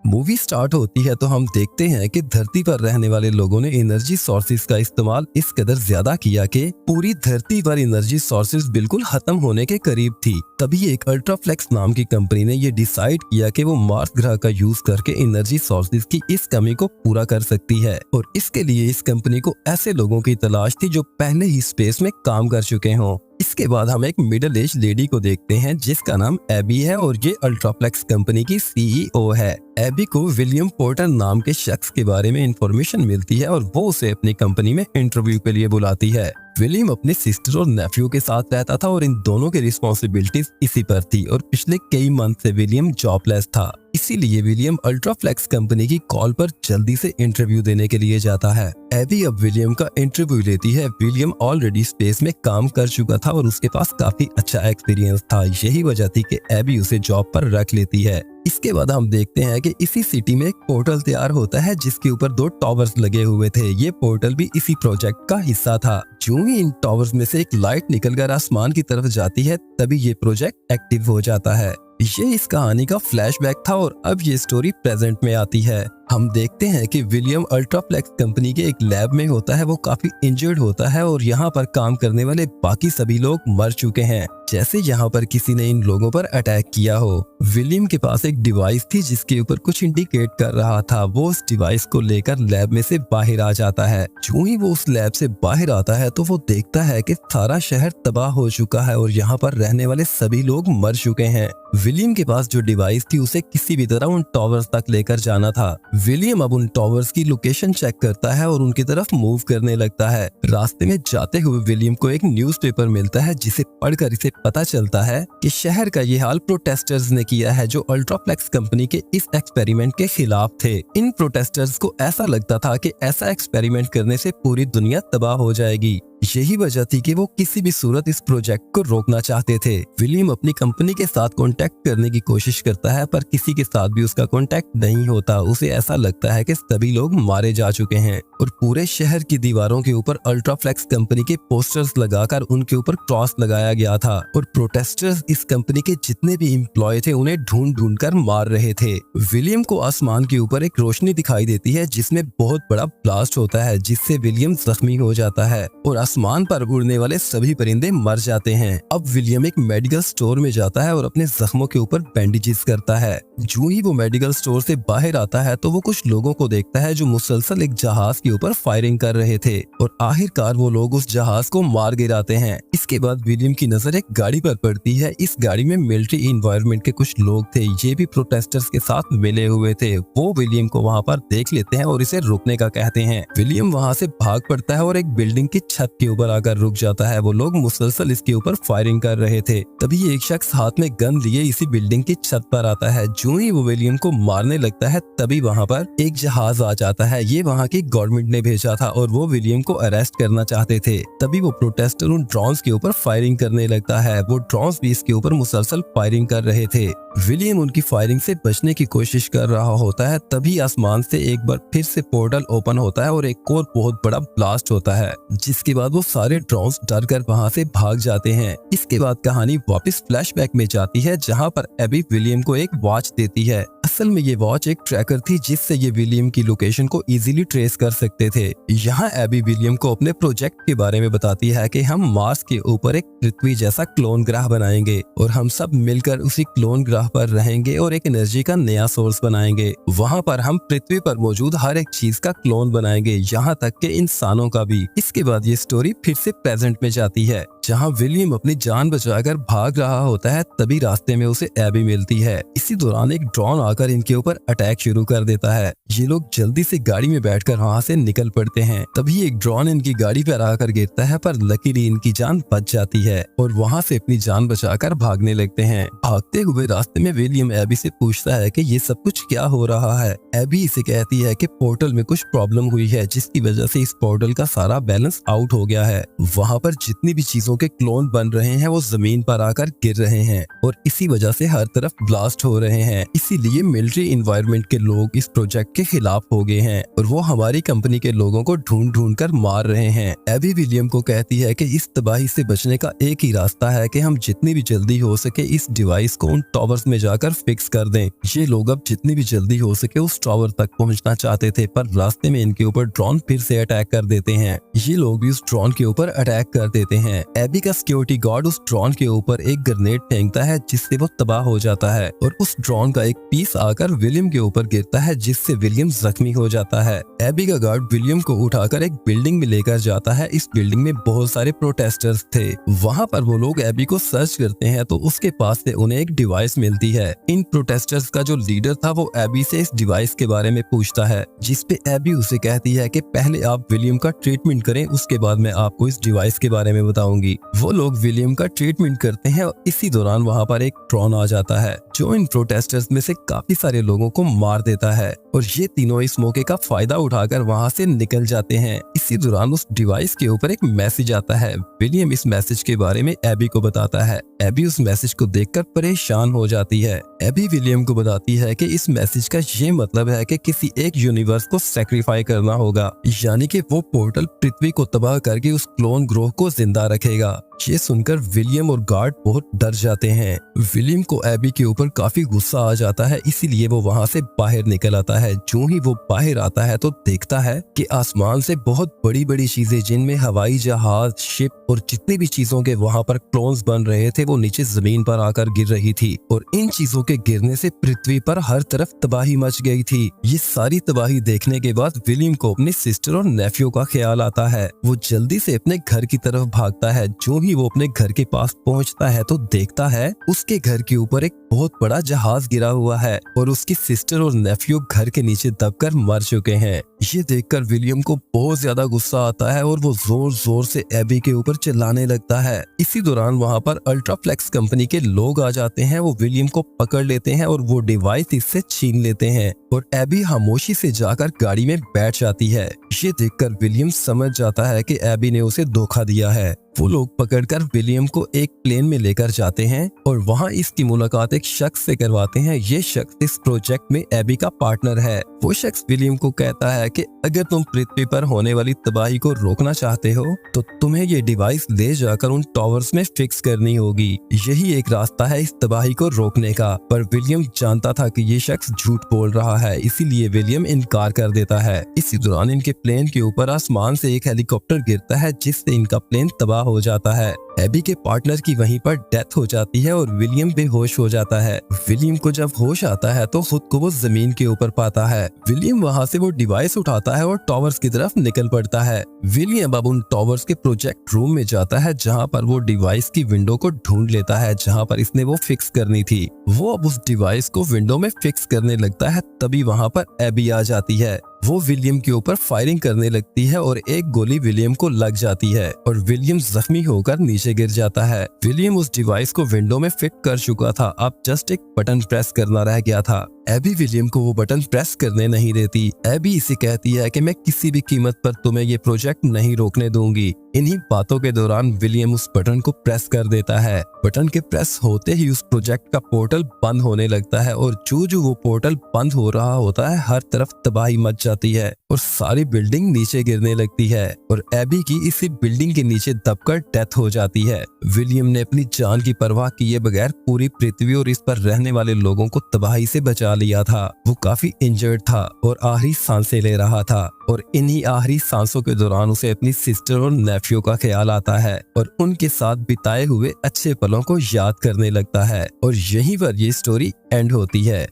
Movie start होती है तो हम देखते हैं कि धरती पर रहने वाले लोगों ने एनर्जी सोर्सेज का इस्तेमाल इस कदर ज्यादा किया कि पूरी धरती पर एनर्जी सोर्सेज बिल्कुल खत्म होने के करीब थी। तभी एक अल्ट्राफ्लेक्स नाम की कंपनी ने ये डिसाइड किया कि वो मार्स ग्रह का यूज करके एनर्जी सोर्सेज की इस कमी को पूरा कर सकती है और इसके लिए इस कंपनी को ऐसे लोगों की तलाश थी जो पहले ही स्पेस में काम कर चुके हों। इसके बाद हम एक मिडिल एज लेडी को देखते हैं जिसका नाम एबी है और ये अल्ट्राफ्लेक्स कंपनी की सीईओ है। एबी को विलियम पोर्टर नाम के शख्स के बारे में इंफॉर्मेशन मिलती है और वो उसे अपनी कंपनी में इंटरव्यू के लिए बुलाती है। विलियम अपनी सिस्टर और नेफ्यू के साथ रहता था और इन दोनों की रिस्पॉन्सिबिलिटीज इसी पर थी और पिछले कई मंथ से विलियम जॉबलेस था। इसीलिए विलियम अल्ट्राफ्लेक्स कंपनी की कॉल पर जल्दी से इंटरव्यू देने के लिए जाता है। एबी अब विलियम का इंटरव्यू लेती है। विलियम ऑलरेडी स्पेस में काम कर चुका था और उसके पास काफी अच्छा एक्सपीरियंस था। यही वजह थी कि एबी उसे जॉब पर रख लेती है। इसके बाद हम देखते हैं कि इसी सिटी में एक पोर्टल तैयार होता है जिसके ऊपर 2 टॉवर्स लगे हुए थे। ये पोर्टल भी इसी प्रोजेक्ट का हिस्सा था। जो ही इन टॉवर्स में से एक लाइट निकलकर आसमान की तरफ जाती है तभी ये प्रोजेक्ट एक्टिव हो जाता है। ये इस कहानी का फ्लैशबैक था और अब ये स्टोरी प्रेजेंट में आती है। हम देखते हैं कि विलियम अल्ट्राफ्लेक्स कंपनी के एक लैब में होता है। वो काफी इंजर्ड होता है और यहाँ पर काम करने वाले बाकी सभी लोग मर चुके हैं, जैसे यहाँ पर किसी ने इन लोगों पर अटैक किया हो। विलियम के पास एक डिवाइस थी जिसके ऊपर कुछ इंडिकेट कर रहा था। वो उस डिवाइस को लेकर लैब में से बाहर आ जाता है। जो ही वो उस लैब से बाहर आता है तो वो देखता है कि सारा शहर तबाह हो चुका है और यहाँ पर रहने वाले सभी लोग मर चुके हैं। विलियम के पास जो डिवाइस थी उसे किसी भी तरह उन टॉवर्स तक लेकर जाना था। विलियम अब उन टॉवर्स की लोकेशन चेक करता है और उनकी तरफ मूव करने लगता है। रास्ते में जाते हुए विलियम को एक न्यूज़पेपर मिलता है जिसे पढ़कर इसे पता चलता है कि शहर का ये हाल प्रोटेस्टर्स ने किया है जो अल्ट्राफ्लेक्स कंपनी के इस एक्सपेरिमेंट के खिलाफ थे। इन प्रोटेस्टर्स को ऐसा लगता था कि ऐसा एक्सपेरिमेंट करने से पूरी दुनिया तबाह हो जाएगी। यही वजह थी कि वो किसी भी सूरत इस प्रोजेक्ट को रोकना चाहते थे। विलियम अपनी कंपनी के साथ कांटेक्ट करने की कोशिश करता है पर किसी के साथ भी उसका कांटेक्ट नहीं होता। उसे ऐसा लगता है कि सभी लोग मारे जा चुके हैं और पूरे शहर की दीवारों के ऊपर अल्ट्राफ्लेक्स कंपनी के पोस्टर्स लगाकर उनके ऊपर क्रॉस लगाया गया था और प्रोटेस्टर्स इस कंपनी के जितने भी एम्प्लॉय थे उन्हें ढूंढ ढूंढ कर मार रहे थे। विलियम को आसमान के ऊपर एक रोशनी दिखाई देती है जिसमें बहुत बड़ा ब्लास्ट होता है जिससे विलियम जख्मी हो जाता है और आसमान पर उड़ने वाले सभी परिंदे मर जाते हैं। अब विलियम एक मेडिकल स्टोर में जाता है और अपने जख्मों के ऊपर बैंडेजेस करता है। जो ही वो मेडिकल स्टोर से बाहर आता है तो वो कुछ लोगों को देखता है जो मुसलसल एक जहाज के ऊपर फायरिंग कर रहे थे और आखिरकार वो लोग उस जहाज को मार गिराते हैं। इसके बाद विलियम की नजर एक गाड़ी पर पड़ती है। इस गाड़ी में मिलिट्री इन्वायरमेंट के कुछ लोग थे। ये भी प्रोटेस्टर्स के साथ मिले हुए थे। वो विलियम को वहाँ पर देख लेते हैं और इसे रुकने का कहते हैं। विलियम वहाँ से भाग पड़ता है और एक बिल्डिंग की छत के ऊपर आकर रुक जाता है। वो लोग मुसलसल इसके ऊपर फायरिंग कर रहे थे। तभी एक शख्स हाथ में गन लिए इसी बिल्डिंग की छत पर आता है। जो ही वो विलियम को मारने लगता है तभी वहाँ पर एक जहाज आ जाता है। ये वहाँ की गवर्नमेंट ने भेजा था और वो विलियम को अरेस्ट करना चाहते थे। तभी वो प्रोटेस्टर उन ड्रोन्स के ऊपर फायरिंग करने लगता है। वो ड्रोन्स भी इसके ऊपर मुसलसल फायरिंग कर रहे थे। विलियम उनकी फायरिंग से बचने की कोशिश कर रहा होता है। तभी आसमान से एक बार फिर से पोर्टल ओपन होता है और एक और बहुत बड़ा ब्लास्ट होता है जिसके बाद वो सारे ड्रोन्स डर कर वहाँ से भाग जाते हैं। इसके बाद कहानी वापस फ्लैशबैक में जाती है जहाँ पर एबी विलियम को एक वॉच देती है। असल में ये वॉच एक ट्रैकर थी जिससे ये विलियम की लोकेशन को इजीली ट्रेस कर सकते थे। यहाँ एबी विलियम को अपने प्रोजेक्ट के बारे में बताती है कि हम मार्स के ऊपर एक पृथ्वी जैसा क्लोन ग्रह बनाएंगे और हम सब मिलकर उसी क्लोन ग्रह पर रहेंगे और एक एनर्जी का नया सोर्स बनाएंगे। वहाँ पर हम पृथ्वी पर मौजूद हर एक चीज का क्लोन बनाएंगे, यहाँ तक के इंसानों का भी। इसके बाद ये स्टोरी फिर से प्रेजेंट में जाती है जहाँ विलियम अपनी जान बचाकर भाग रहा होता है। तभी रास्ते में उसे एबी मिलती है। इसी दौरान एक ड्रोन आकर इनके ऊपर अटैक शुरू कर देता है। ये लोग जल्दी से गाड़ी में बैठकर वहाँ से निकल पड़ते हैं। तभी एक ड्रोन इनकी गाड़ी पर आकर गिरता है पर लकीली इनकी जान बच जाती है और वहाँ से अपनी जान बचाकर भागने लगते हैं। भागते हुए रास्ते में विलियम एबी से पूछता है कि ये सब कुछ क्या हो रहा है। एबी इसे कहती है कि पोर्टल में कुछ प्रॉब्लम हुई है जिसकी वजह से इस पोर्टल का सारा बैलेंस आउट हो गया है। वहाँ पर जितनी भी चीजों चीजों के क्लोन बन रहे हैं वो जमीन पर आकर गिर रहे हैं और इसी वजह से हर तरफ ब्लास्ट हो रहे हैं। इसीलिए मिलिट्री इन्वायरमेंट के लोग इस प्रोजेक्ट के खिलाफ हो गए हैं और वो हमारी कंपनी के लोगों को ढूंढ ढूंढ कर मार रहे हैं। एबी विलियम को कहती है कि इस तबाही से बचने का एक ही रास्ता है कि हम जितनी भी जल्दी हो सके इस डिवाइस को उन टावर्स में जाकर फिक्स कर दें। ये लोग अब जितनी भी जल्दी हो सके उस टावर तक पहुंचना चाहते थे, पर रास्ते में इनके ऊपर ड्रोन फिर से अटैक कर देते हैं। ये लोग भी उस ड्रोन के ऊपर अटैक कर देते हैं। एबी का सिक्योरिटी गार्ड उस ड्रोन के ऊपर एक ग्रेनेड फेंकता है जिससे वो तबाह हो जाता है और उस ड्रोन का एक पीस आकर विलियम के ऊपर गिरता है जिससे विलियम जख्मी हो जाता है। एबी का गार्ड विलियम को उठाकर एक बिल्डिंग में लेकर जाता है। इस बिल्डिंग में बहुत सारे प्रोटेस्टर्स थे। वहाँ पर वो लोग एबी को सर्च करते हैं तो उसके पास से उन्हें एक डिवाइस मिलती है। इन प्रोटेस्टर्स का जो लीडर था वो एबी से इस डिवाइस के बारे में पूछता है, जिसपे एबी उसे कहती है कि पहले आप विलियम का ट्रीटमेंट करें, उसके बाद मैं आपको इस डिवाइस के बारे में बताऊंगी। वो लोग विलियम का ट्रीटमेंट करते हैं और इसी दौरान वहाँ पर एक ड्रोन आ जाता है जो इन प्रोटेस्टर्स में से काफी सारे लोगों को मार देता है और ये तीनों इस मौके का फायदा उठाकर वहाँ से निकल जाते हैं। इसी दौरान उस डिवाइस के ऊपर एक मैसेज आता है। विलियम इस मैसेज के बारे में एबी को बताता है। एबी उस मैसेज को देखकर परेशान हो जाती है। एबी विलियम को बताती है कि इस मैसेज का ये मतलब है कि किसी एक यूनिवर्स को सैक्रिफाई करना होगा, यानी कि वो पोर्टल पृथ्वी को तबाह करके उस क्लोन ग्रोह को जिंदा रखेगा। ये सुनकर विलियम और गार्ड बहुत डर जाते हैं। विलियम को एबी के ऊपर काफी गुस्सा आ जाता है, इसीलिए वो वहाँ से बाहर निकल आता है। जो ही वो बाहर आता है तो देखता है कि आसमान से बहुत बड़ी बड़ी चीजें जिनमें हवाई जहाज, शिप और जितनी भी चीजों के वहाँ पर क्लोन्स बन रहे थे वो नीचे जमीन पर आकर गिर रही थी और इन चीजों के गिरने से पृथ्वी पर हर तरफ तबाही मच गई थी। ये सारी तबाही देखने के बाद विलियम को अपनी सिस्टर और नेफ्यू का ख्याल आता है। वो जल्दी से अपने घर की तरफ भागता है। जो ही वो अपने घर के पास पहुंचता है तो देखता है उसके घर के ऊपर एक बहुत बड़ा जहाज गिरा हुआ है और उसकी सिस्टर और नेफ्यू घर के नीचे दबकर मर चुके हैं। ये देखकर विलियम को बहुत ज्यादा गुस्सा आता है और वो जोर जोर से एबी के ऊपर चिल्लाने लगता है। इसी दौरान वहाँ पर अल्ट्राफ्लेक्स कंपनी के लोग आ जाते हैं। वो विलियम को पकड़ लेते हैं और वो डिवाइस इससे छीन लेते हैं और एबी खामोशी से जाकर गाड़ी में बैठ जाती है। ये देखकर विलियम समझ जाता है कि एबी ने उसे धोखा दिया है। वो लोग पकड़कर विलियम को एक प्लेन में लेकर जाते हैं और वहाँ इसकी मुलाकात एक शख्स से करवाते हैं। ये शख्स इस प्रोजेक्ट में एबी का पार्टनर है। वो शख्स विलियम को कहता है कि अगर तुम पृथ्वी पर होने वाली तबाही को रोकना चाहते हो तो तुम्हें ये डिवाइस ले जाकर उन टावर्स में फिक्स करनी होगी। यही एक रास्ता है इस तबाही को रोकने का। पर विलियम जानता था कि ये शख्स झूठ बोल रहा है, इसीलिए विलियम इनकार कर देता है। इसी दौरान इनके प्लेन के ऊपर आसमान से एक हेलीकॉप्टर गिरता है जिससे इनका प्लेन तबाह हो जाता है। एबी के पार्टनर की वहीं पर डेथ हो जाती है और विलियम बेहोश हो जाता है। विलियम को जब होश आता है तो खुद को वो जमीन के ऊपर पाता है। विलियम वहाँ से वो डिवाइस उठाता है और टावर्स की तरफ निकल पड़ता है। विलियम अब उन टावर्स के प्रोजेक्ट रूम में जाता है जहाँ पर वो डिवाइस की विंडो को ढूंढ लेता है जहाँ पर इसने वो फिक्स करनी थी। वो अब उस डिवाइस को विंडो में फिक्स करने लगता है, तभी वहाँ पर एबी आ जाती है। वो विलियम के ऊपर फायरिंग करने लगती है और एक गोली विलियम को लग जाती है और विलियम जख्मी होकर नीचे गिर जाता है। विलियम उस डिवाइस को विंडो में फिट कर चुका था, अब जस्ट एक बटन प्रेस करना रह गया था। एबी विलियम को वो बटन प्रेस करने नहीं देती। एबी इसे कहती है कि मैं किसी भी कीमत पर तुम्हें ये प्रोजेक्ट नहीं रोकने दूंगी। इन्हीं बातों के दौरान विलियम उस बटन को प्रेस कर देता है। बटन के प्रेस होते ही उस प्रोजेक्ट का पोर्टल बंद होने लगता है और जो वो पोर्टल बंद हो रहा होता है हर तरफ तबाही मच जाती है और सारी बिल्डिंग नीचे गिरने लगती है और एबी की इसी बिल्डिंग के नीचे दबकर डेथ हो जाती है। विलियम ने अपनी जान की परवाह किए बगैर पूरी पृथ्वी और इस पर रहने वाले लोगों को तबाही से बचा लिया था। वो काफी इंजर्ड था और आखिरी सांसें ले रहा था और इन्हीं आखिरी सांसों के दौरान उसे अपनी सिस्टर और नेफ्यू का ख्याल आता है और उनके साथ बिताए हुए अच्छे पलों को याद करने लगता है और यहीं पर ये स्टोरी एंड होती है।